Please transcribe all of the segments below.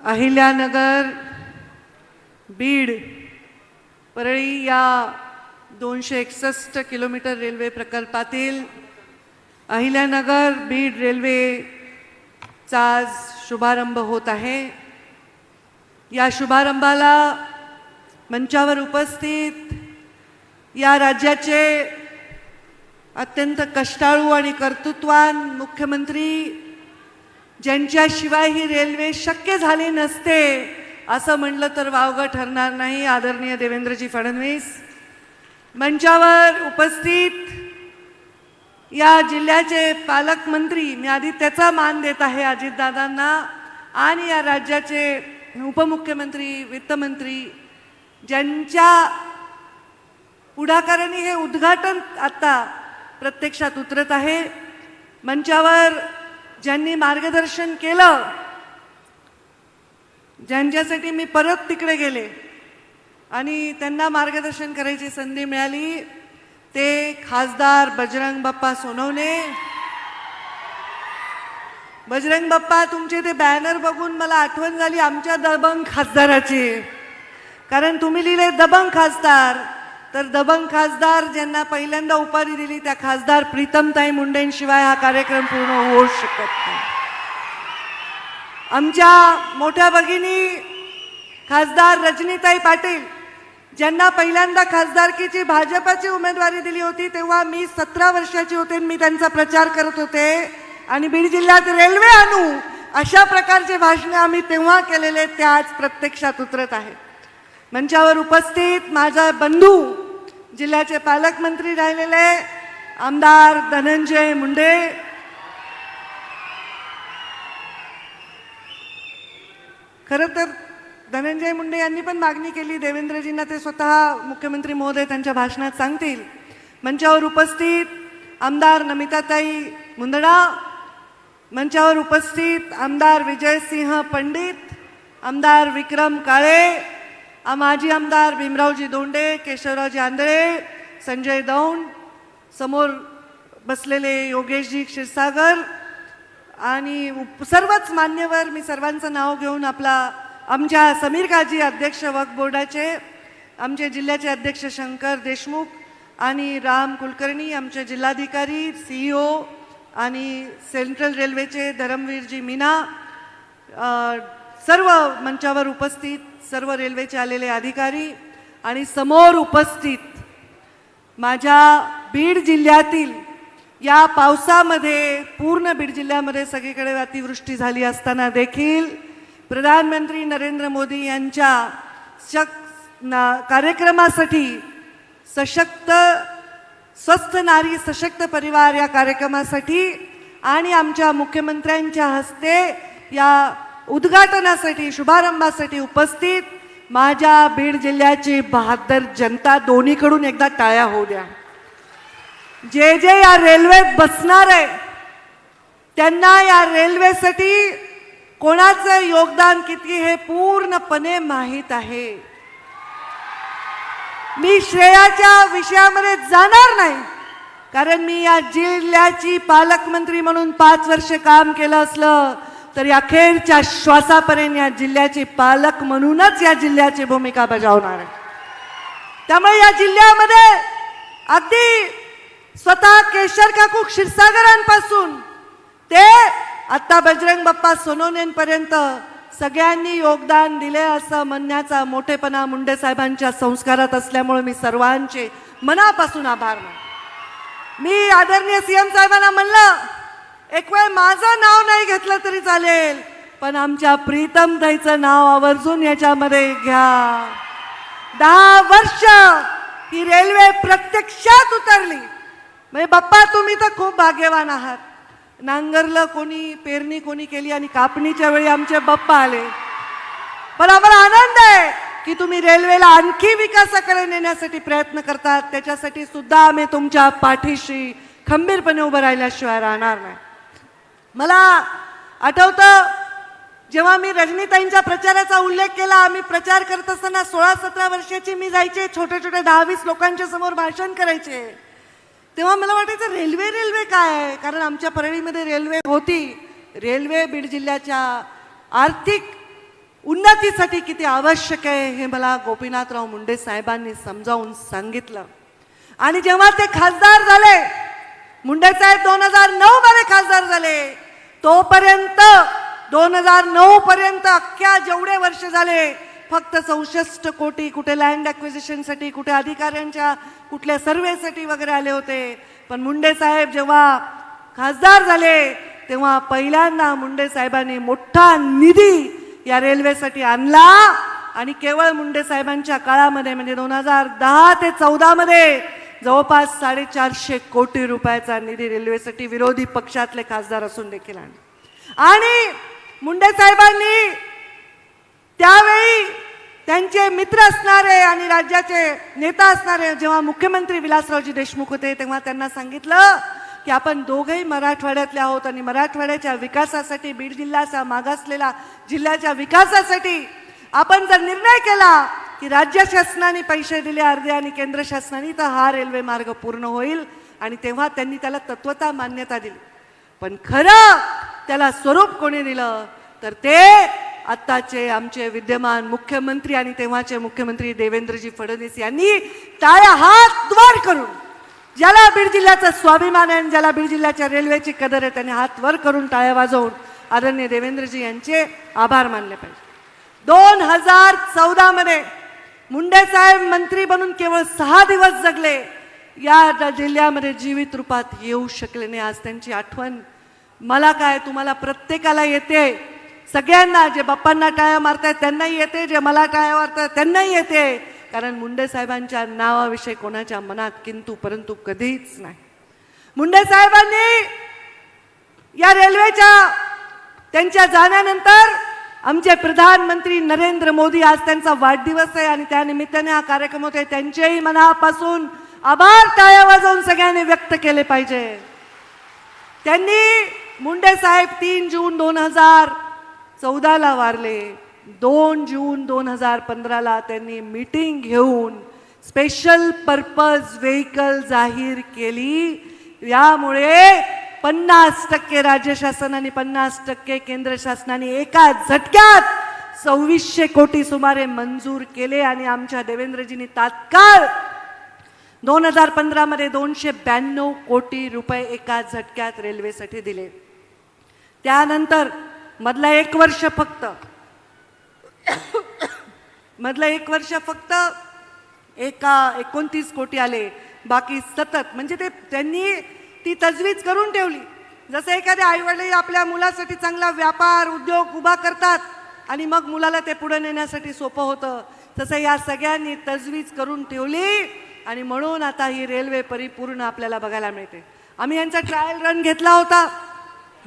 अहिल्यानगर बीड परळी या 261 kilometre railway प्रकल्पातील अहिल्यानगर बीड रेल्वेचा आज शुभारंभ होत आहे। या शुभारंभाला मंचावर उपस्थित या राज्याचे अत्यंत कष्टाळू आणि कर्तृत्वान मुख्यमंत्री, ज्यांच्याशिवाय ही रेल्वे शक्य झाली नसते असं म्हणलं तर वावगं ठरणार नाही, आदरणीय देवेंद्रजी फडणवीस। मंचावर उपस्थित या जिल्ह्याचे पालकमंत्री, मी आधी त्याचा मान देत आहे अजितदादांना, आणि या राज्याचे उपमुख्यमंत्री, वित्तमंत्री, ज्यांच्या पुढाकाराने हे उद्घाटन आता प्रत्यक्षात उतरत आहे। मंचावर ज्यांनी मार्गदर्शन केलं, ज्यांच्यासाठी मी परत तिकडे गेले आणि त्यांना मार्गदर्शन करायची संधी मिळाली, ते खासदार बजरंग बाप्पा सोनवणे। बजरंग बाप्पा, तुमचे ते बॅनर बघून मला आठवण झाली आमच्या दबंग खासदाराची, कारण तुम्ही लिहिले दबंग खासदार, तर दबंग खासदार ज्यांना पहिल्यांदा उपाधी दिली त्या खासदार प्रीतमताई मुंडेंशिवाय हा कार्यक्रम पूर्ण होऊ शकत नाही। आमच्या मोठ्या भगिनी खासदार रजनीताई पाटील, ज्यांना पहिल्यांदा खासदारकीची भाजपची उमेदवारी दिली होती तेव्हा मी 17 वर्षाची होते आणि मी त्यांचा प्रचार करत होते, आणि बीड जिल्ह्यात रेल्वे आणू अशा प्रकारचे भाषणे आम्ही तेव्हा केलेले, ते आज प्रत्यक्षात उतरत आहेत। मंचावर उपस्थित माझा बंधू, जिल्ह्याचे पालकमंत्री राहिलेले आमदार धनंजय मुंडे, खरं तर धनंजय मुंडे यांनी पण मागणी केली देवेंद्रजींना, ते स्वतः मुख्यमंत्री महोदय त्यांच्या भाषणात सांगतील। मंचावर उपस्थित आमदार नमिताताई मुंदडा, मंचावर उपस्थित आमदार विजयसिंह पंडित, आमदार विक्रम काळे, माजी आमदार भीमरावजी दोंडे, केशवरावजी आंधळे, संजय दौंड, समोर बसलेले योगेशजी क्षीरसागर आणि सर्वच मान्यवर, मी सर्वांचं नाव घेऊन आमच्या समीर काजी अध्यक्ष वक्फ बोर्डाचे, आमचे जिल्ह्याचे अध्यक्ष शंकर देशमुख आणि राम कुलकर्णी, आमचे जिल्हाधिकारी, CEO आणि सेंट्रल रेल्वेचे धरमवीरजी मीना, सर्व मंचावर उपस्थित सर्व रेल्वेचे आलेले अधिकारी, आणि समोर उपस्थित माझ्या बीड जिल्ह्यातील या पावसामध्ये पूर्ण बीड जिल्ह्यामध्ये सगळीकडे अतिवृष्टी झाली असताना देखील प्रधानमंत्री नरेंद्र मोदी यांच्या कार्यक्रमासाठी सशक्त स्वस्थ नारी सशक्त परिवार या कार्यक्रमासाठी आणि आमच्या मुख्यमंत्र्यांच्या हस्ते या उद्घाटनासाठी शुभारंभासाठी उपस्थित माझ्या बीड जिल्ह्याची बहादर जनता, दोन्हीकडून एकदा टाळ्या होऊ द्या। जे जे या रेल्वेत बसणार आहे त्यांना या रेल्वेसाठी कोणाचं योगदान किती हे पूर्णपणे माहीत आहे। मी श्रेयाच्या विषयामध्ये जाणार नाही, कारण मी या जिल्ह्याची पालकमंत्री म्हणून 5 वर्ष काम केलं असलं तरी अखेरच्या श्वासापर्यंत या जिल्ह्याचे पालक म्हणूनच या जिल्ह्याची भूमिका बजावणार आहे। त्यामुळे या जिल्ह्यामध्ये अगदी स्वतः केशर काकू क्षीरसागरांपासून ते आता बजरंग बाप्पा सोनवणेंपर्यंत सगळ्यांनी योगदान दिले असं म्हणण्याचा मोठेपणा मुंडे साहेबांच्या संस्कारात असल्यामुळे मी सर्वांचे मनापासून आभार मानतो। मी आदरणीय CM साहेबांना म्हणलं, एक वेळ माझं नाव नाही घेतलं तरी चालेल, पण आमच्या प्रीतमताईचं नाव आवर्जून याच्यामध्ये घ्या। 10 वर्ष ही रेल्वे प्रत्यक्षात उतरली, म्हणजे बाप्पा तुम्ही तर खूप भाग्यवान आहात। नांगरलं कोणी, पेरणी कोणी केली आणि कापणीच्या वेळी आमचे बाप्पा आले, पण आम्हाला आनंद आहे की तुम्ही रेल्वेला आणखी विकासाकडे नेण्यासाठी प्रयत्न करतात, त्याच्यासाठी सुद्धा आम्ही तुमच्या पाठीशी खंबीरपणे उभं राहिल्याशिवाय राहणार नाही। मला आठवतं जेव्हा मी रजनीताईंच्या प्रचाराचा उल्लेख केला, आम्ही प्रचार करत असताना 16-17 वर्षाची मी जायचे, छोटे छोटे 10-20 लोकांच्या समोर भाषण करायचे, तेव्हा मला वाटायचं रेल्वे काय आहे, कारण आमच्या परळीमध्ये रेल्वे होती। रेल्वे बीड जिल्ह्याच्या आर्थिक उन्नतीसाठी किती आवश्यक आहे हे मला गोपीनाथराव मुंडे साहेबांनी समजावून सांगितलं. आणि जेव्हा ते खासदार झाले, मुंडे साहेब 2009 मध्ये खासदार झाले, तोपर्यंत 2009 पर्यंत अख्ख्या जेवढे वर्ष झाले फक्त 64 कोटी कुठे लँड ॲक्विजिशनसाठी, कुठे अधिकाऱ्यांच्या कुठल्या सर्वेसाठी वगैरे आले होते. पण मुंडे साहेब जेव्हा खासदार झाले तेव्हा पहिल्यांदा मुंडे साहेबांनी मोठा निधी या रेल्वेसाठी आणला. आणि केवळ मुंडे साहेबांच्या काळामध्ये म्हणजे 2010 ते 14 मध्ये जवळपास 450 कोटी रुपयाचा निधी रेल्वेसाठी विरोधी पक्षातले खासदार असून देखील आणला. आणि मुंडे साहेबांनी त्यावेळी त्यांचे मित्र असणारे आणि राज्याचे नेता असणारे जेव्हा मुख्यमंत्री विलासरावजी देशमुख होते तेव्हा त्यांना सांगितलं की आपण दोघेही मराठवाड्यातले आहोत आणि मराठवाड्याच्या विकासासाठी, बीड जिल्ह्याचा मागासलेला जिल्ह्याच्या विकासासाठी आपण जर निर्णय केला की राज्य शासनाने पैसे दिले अर्धे आणि केंद्र शासनाने, तर हा रेल्वे मार्ग पूर्ण होईल. आणि तेव्हा त्यांनी त्याला तत्वता मान्यता दिली. पण खरं त्याला स्वरूप कोणी दिलं तर ते आत्ताचे आमचे विद्यमान मुख्यमंत्री आणि तेव्हाचे मुख्यमंत्री देवेंद्रजी फडणवीस यांनी टाळ्या हात वर करून, ज्याला बीड जिल्ह्याचा स्वाभिमान आहे, ज्याला बीड जिल्ह्याच्या रेल्वेची कदर आहे, त्यांनी हात वर करून टाळ्या वाजवून आदरणीय देवेंद्रजी यांचे आभार मानले पाहिजे. 2014 मध्ये मुंडे साहेब मंत्री बनून केवळ 6 दिवस जगले, या जिल्ह्यामध्ये जीवित रूपात येऊ शकले नाही. आज त्यांची आठवण मला काय, तुम्हाला प्रत्येकाला येते. सगळ्यांना, जे बाप्पांना टाळ्या मारतायत त्यांनाही येते, जे मला टाळ्या मारतायत त्यांनाही येते. कारण मुंडे साहेबांच्या नावाविषयी कोणाच्या मनात किंतु परंतु कधीच नाही. मुंडे साहेबांनी या रेल्वेच्या त्यांच्या जाण्यानंतर आमचे प्रधानमंत्री नरेंद्र मोदी, आज त्यांचा वाढदिवस आहे आणि त्या निमित्ताने हा कार्यक्रम होते, त्यांच्याही मनापासून आभार टाळ्या वाजवून सगळ्यांनी व्यक्त केले पाहिजे. त्यांनी मुंडे साहेब 3 जून 2014 वारले. 2 जून 2015 त्यांनी मीटिंग घेऊन स्पेशल पर्पज व्हेकल जाहीर केली. यामुळे 50% राज्य शासन आणि 50% केंद्र शासनाने एका झटक्यात 2600 कोटी सुमारे मंजूर केले. आणि आमच्या देवेंद्रजींनी तात्काळ 2015 मध्ये 292 कोटी रुपये एका झटक्यात रेल्वेसाठी दिले. त्यानंतर मधला एक वर्ष फक्त 29 कोटी आले. बाकी सतत म्हणजे त्यांनी ती तजवीज करून ठेवली. जसं एखाद्या आईवडील आपल्या मुलासाठी चांगला व्यापार उद्योग उभा करतात आणि मग मुलाला ते पुढे नेण्यासाठी सोपं होतं, तसं या सगळ्यांनी तजवीज करून ठेवली. आणि म्हणून आता ही रेल्वे परिपूर्ण आपल्याला बघायला मिळते. आम्ही यांचा ट्रायल रन घेतला होता,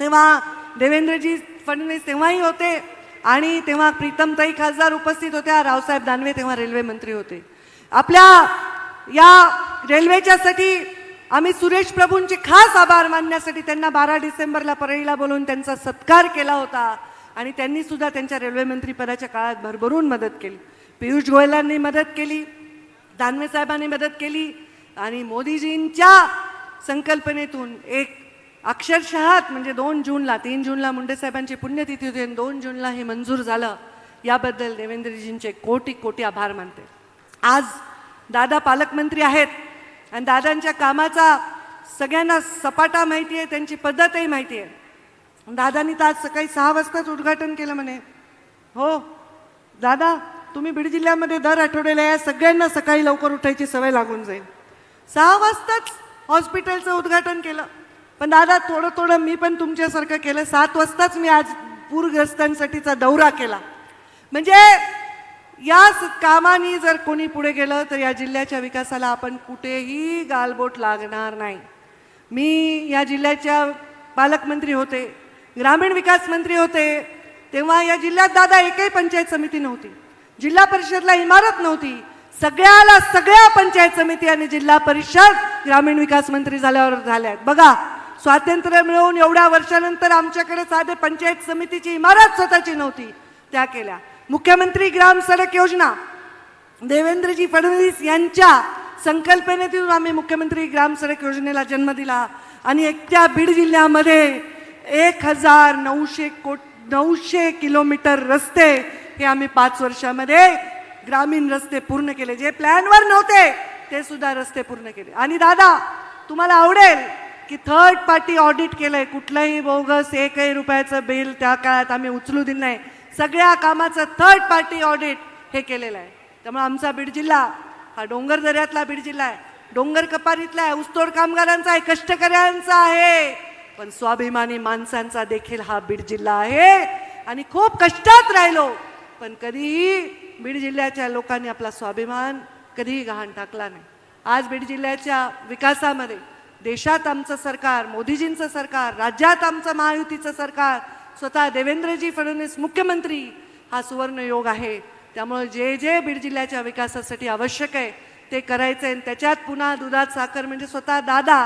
तेव्हा देवेंद्रजी फडणवीस तेव्हाही होते आणि तेव्हा प्रीतमताई खासदार उपस्थित होत्या, रावसाहेब दानवे तेव्हा रेल्वे मंत्री होते. आपल्या या रेल्वेच्यासाठी आम्ही सुरेश प्रभूंचे खास आभार मानण्यासाठी त्यांना 12 डिसेंबरला परळीला बोलवून त्यांचा सत्कार केला होता. आणि त्यांनी सुद्धा त्यांच्या रेल्वे मंत्री पदाच्या काळात भरभरून मदत केली. पियुष गोयलांनी मदत केली, दानवे साहेबांनी मदत केली. आणि मोदीजींच्या संकल्पनेतून एक अक्षरशः म्हणजे 2 जूनला 3 जूनला मुंडे साहेबांची पुण्यतिथी होती आणि 2 जूनला हे मंजूर झालं. याबद्दल देवेंद्रजींचे कोटी कोटी आभार मानते. आज दादा पालकमंत्री आहेत आणि दादांच्या कामाचा सगळ्यांना सपाटा माहिती आहे, त्यांची पद्धतही माहिती आहे. दादांनी तर आज सकाळी 6 वाजताच उद्घाटन केलं म्हणे. हो दादा, तुम्ही बीड जिल्ह्यामध्ये दर आठवड्याला या सगळ्यांना सकाळी लवकर उठायची सवय लागून जाईल. 6 वाजताच हॉस्पिटलचं उद्घाटन केलं. पण दादा, थोडं थोडं मी पण तुमच्यासारखं केलं. 7 वाजताच मी आज पूरग्रस्तांसाठीचा दौरा केला. म्हणजे या कामाने जर कोणी पुढे गेलं तर या जिल्ह्याच्या विकासाला आपण कुठेही गालबोट लागणार नाही. मी या जिल्ह्याच्या पालकमंत्री होते, ग्रामीण विकास मंत्री होते, तेव्हा या जिल्ह्यात दादा एकही पंचायत समिती नव्हती, जिल्हा परिषदला इमारत नव्हती. सगळ्या पंचायत समिती आणि जिल्हा परिषद ग्रामीण विकास मंत्री झाल्यावर झाल्यात. बघा, स्वातंत्र्य मिळवून एवढ्या वर्षानंतर आमच्याकडे साधे पंचायत समितीची इमारत स्वतःची नव्हती, त्या केल्या. मुख्यमंत्री ग्राम सडक योजना देवेंद्रजी फडणवीस यांच्या संकल्पनेतून आम्ही मुख्यमंत्री ग्राम सडक योजनेला जन्म दिला. आणि एकट्या बीड जिल्ह्यामध्ये 1900 किलोमीटर रस्ते हे आम्ही 5 वर्षामध्ये ग्रामीण रस्ते पूर्ण केले, जे प्लॅनवर नव्हते ते सुद्धा रस्ते पूर्ण केले. आणि दादा, तुम्हाला आवडेल की थर्ड पार्टी ऑडिट केलंय, कुठलंही बोगस 1 रुपयाचं बिल त्या काळात आम्ही उचलू दिलं नाही. सगळ्या कामाचं थर्ड पार्टी ऑडिट हे केलेलं आहे. त्यामुळे आमचा बीड जिल्हा हा डोंगर दऱ्यातला बीड जिल्हा आहे, डोंगर कपारीतला आहे, ऊसतोड कामगारांचा आहे, कष्टकऱ्यांचा आहे, पण स्वाभिमानी माणसांचा देखील हा बीड जिल्हा आहे. आणि खूप कष्टात राहिलो, पण कधीही बीड जिल्ह्याच्या लोकांनी आपला स्वाभिमान कधीही गहाण टाकला नाही. आज बीड जिल्ह्याच्या विकासामध्ये देशात आमचं सरकार, मोदीजींचं सरकार, राज्यात आमचं महायुतीचं सरकार, स्वतः देवेंद्रजी फडणवीस मुख्यमंत्री, हा सुवर्ण योग आहे. त्यामुळे जे जे बीड जिल्ह्याच्या विकासासाठी आवश्यक आहे ते करायचं आहे. त्याच्यात पुन्हा दुधात साखर म्हणजे स्वतः दादा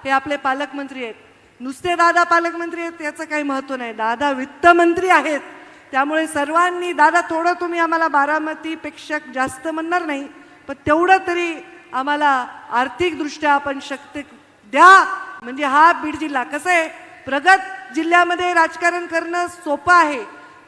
हे आपले पालकमंत्री आहेत. नुसते दादा पालकमंत्री आहेत याचं काही महत्त्व नाही, दादा वित्तमंत्री आहेत. त्यामुळे सर्वांनी, दादा थोडं तुम्ही आम्हाला बारामतीपेक्षा जास्त म्हणणार नाही, पण तेवढं तरी आम्हाला आर्थिकदृष्ट्या आपण शक्ती द्या. म्हणजे हा बीड जिल्हा कसं आहे, प्रगत जिल्ह्यामध्ये राजकारण करणं सोपं आहे.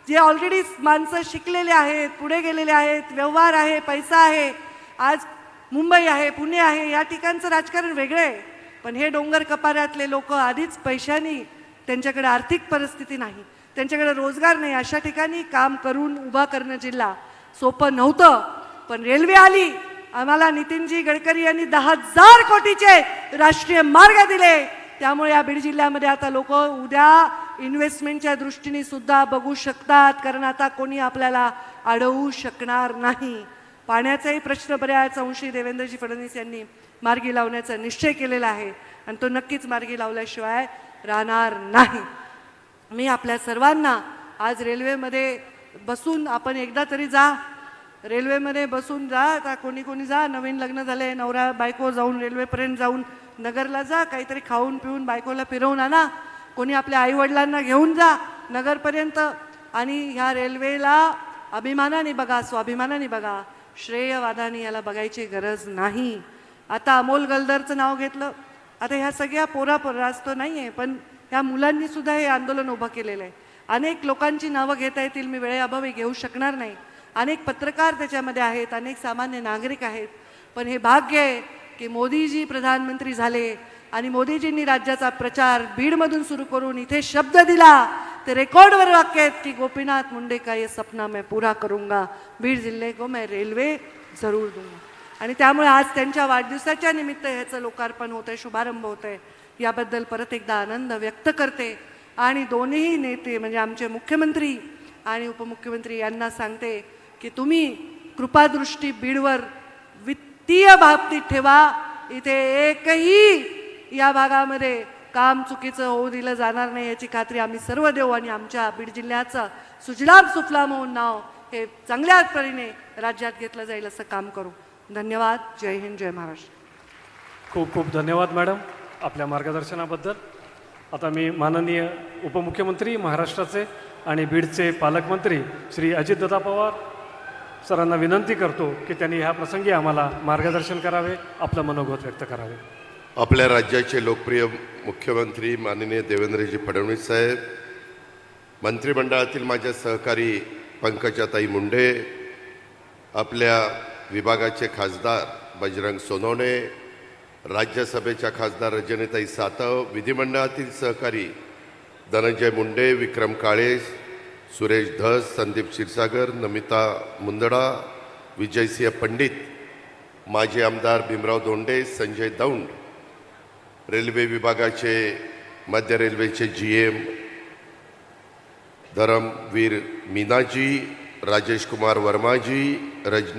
जे ऑलरेडी माणसं शिकलेले आहेत, पुढे गेलेले आहेत, व्यवहार आहे, पैसा आहे, आज मुंबई आहे, पुणे आहे, या ठिकाणचं राजकारण वेगळं आहे. पण हे डोंगर कपाऱ्यातले लोक आधीच पैशानी, त्यांच्याकडे आर्थिक परिस्थिती नाही, त्यांच्याकडे रोजगार नाही, अशा ठिकाणी काम करून उभा करणं जिल्हा सोपं नव्हतं. पण रेल्वे आली, आम्हाला नितीनजी गडकरी यांनी 10,000 कोटीचे राष्ट्रीय मार्ग दिले. त्यामुळे या बीड जिल्ह्यामध्ये आता लोक उद्या इन्व्हेस्टमेंटच्या दृष्टीने सुद्धा बघू शकतात, कारण आता कोणी आपल्याला अडवू शकणार नाही. पाण्याचाही प्रश्न बऱ्याच अंशी देवेंद्रजी फडणवीस यांनी मार्गी लावण्याचा निश्चय केलेला आहे आणि तो नक्कीच मार्गी लावल्याशिवाय राहणार नाही. मी आपल्या सर्वांना आज रेल्वेमध्ये बसून, आपण एकदा तरी जा, रेल्वेमध्ये बसून जा. आता कोणी कोणी जा, नवीन लग्न झाले, नवरा बायको जाऊन रेल्वेपर्यंत जाऊन नगरला जा, काहीतरी खाऊन पिऊन बायकोला फिरवून आणा. कोणी आपल्या आईवडिलांना घेऊन जा नगरपर्यंत. आणि ह्या रेल्वेला अभिमानाने बघा, स्वाभिमानाने बघा, श्रेयवादाने याला बघायची गरज नाही. आता अमोल गलदरचं नाव घेतलं, आता ह्या सगळ्या पोरापोराच तो नाही आहे, पण ह्या मुलांनी सुद्धा हे आंदोलन उभं केलेलं आहे. अनेक लोकांची नावं घेता येतील, मी वेळेअभावी घेऊ शकणार नाही. अनेक पत्रकार त्याच्यामध्ये आहेत, अनेक सामान्य नागरिक आहेत. पण हे भाग्य आहे की मोदीजी प्रधानमंत्री झाले आणि मोदीजींनी राज्याचा प्रचार बीडमधून सुरू करून इथे शब्द दिला, ते रेकॉर्डवर वाक्य आहेत की गोपीनाथ मुंडे का ये सपना मैं पूरा करूंगा, बीड जिल्हे को मैं रेल्वे जरूर दूंगा. आणि त्यामुळे आज त्यांच्या वाढदिवसाच्या निमित्त ह्याचं लोकार्पण होतं आहे, शुभारंभ होतं आहे. याबद्दल परत एकदा आनंद व्यक्त करते. आणि दोन्ही नेते म्हणजे आमचे मुख्यमंत्री आणि उपमुख्यमंत्री यांना सांगते की तुम्ही कृपादृष्टी बीडवर वित्तीय बाबतीत ठेवा. इथे एकही या भागामध्ये काम चुकीचं होऊ दिलं जाणार नाही याची खात्री आम्ही सर्व देऊ. आणि आमच्या बीड जिल्ह्याचं सुजलाम सुफलाम होऊन नाव हे चांगल्या परीने राज्यात घेतलं जाईल असं काम करू. धन्यवाद. जय हिंद, जय महाराष्ट्र. खूप खूप धन्यवाद मॅडम आपल्या मार्गदर्शनाबद्दल. आता मी माननीय उपमुख्यमंत्री महाराष्ट्राचे आणि बीडचे पालकमंत्री श्री अजितदादा पवार सरांना विनंती करतो की त्यांनी ह्या प्रसंगी आम्हाला मार्गदर्शन करावे, आपलं मनोगत व्यक्त करावे. आपल्या राज्याचे लोकप्रिय मुख्यमंत्री माननीय देवेंद्रजी फडणवीस साहेब, मंत्रिमंडळातील माझे सहकारी पंकजाताई मुंडे, आपल्या विभागाचे खासदार बजरंग सोनवणे, राज्यसभेच्या खासदार रजनीताई सातव, विधिमंडळातील सहकारी धनंजय मुंडे, विक्रम काळे, सुरेश धस, संदीप क्षीरसागर, नमिता मुंदडा, विजयसिंह पंडित, माजी आमदार भीमराव धोंडे, संजय दौंड, रेल्वे विभागाचे मध्य रेल्वेचे GM धरमवीर मीनाजी, राजेश कुमार वर्माजी, रजनी